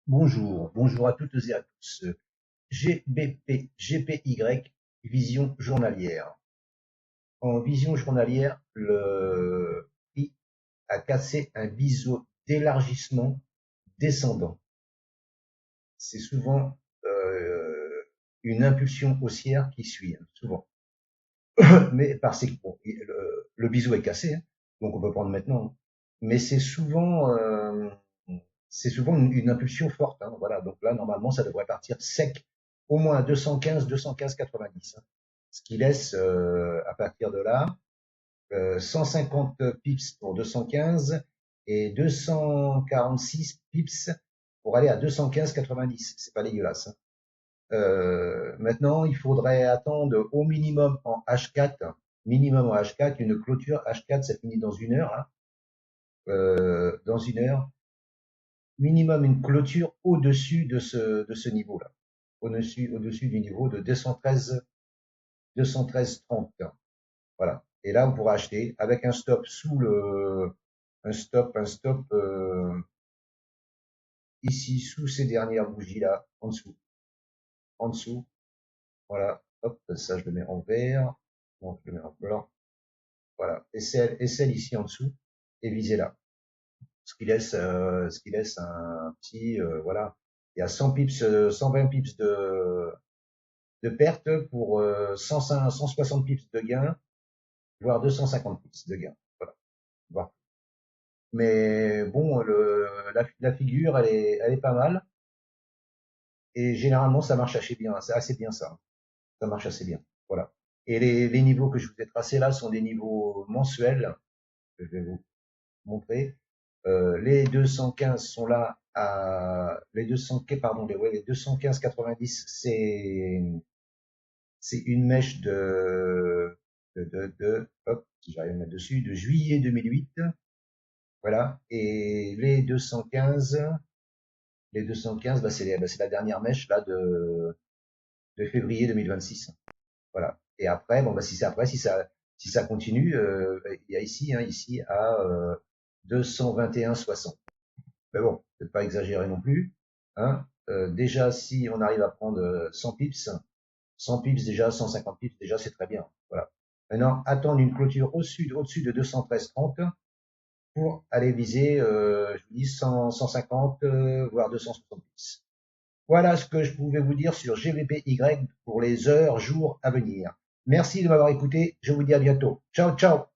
Bonjour à toutes et à tous. GPY, vision journalière. En vision journalière, le prix a cassé un biseau d'élargissement descendant. C'est souvent une impulsion haussière qui suit, souvent. Mais parce que bon, le biseau est cassé, donc on peut prendre maintenant. Mais c'est souvent une impulsion forte. Voilà, donc là normalement ça devrait partir sec, au moins à 215, 215,90. Ce qui laisse à partir de là 150 pips pour 215 et 246 pips pour aller à 215,90. C'est pas dégueulasse. Maintenant, il faudrait attendre au minimum en H4, une clôture H4, ça finit dans une heure, dans une heure, minimum une clôture au-dessus de ce niveau-là, au-dessus du niveau de 213,30. Voilà. Et là, on pourra acheter avec un stop un stop ici sous ces dernières bougies là, en dessous. Voilà. Hop, ça je le mets en vert. Non, je le mets en blanc. Voilà. Et celle ici en dessous et viser là. Ce qui laisse un petit, voilà. Il y a 100 pips, 120 pips de perte pour 160 pips de gain, voire 250 pips de gain. Voilà. Voilà. Mais bon, la figure, elle est pas mal. Et généralement, ça marche assez bien. C'est assez bien ça. Ça marche assez bien. Voilà. Et les niveaux que je vous ai tracés là sont des niveaux mensuels. Je vais vous montrer. Les 215 sont là les 200, pardon, les 215,90, c'est une mèche hop, si j'arrive à mettre dessus, de juillet 2008. Voilà. Et les 215, c'est la dernière mèche là de février 2026. Voilà. Et après, bon, bah, si ça continue, il y a ici à 221,60. Mais bon, peut-être pas exagérer non plus. Déjà, si on arrive à prendre 100 pips, 100 pips déjà, 150 pips déjà, c'est très bien. Voilà. Maintenant, attendre une clôture au-dessus de 213,30 pour aller viser, je vous dis, 100, 150, voire 260 pips. Voilà ce que je pouvais vous dire sur GVPY pour les heures, jours à venir. Merci de m'avoir écouté. Je vous dis à bientôt. Ciao, ciao.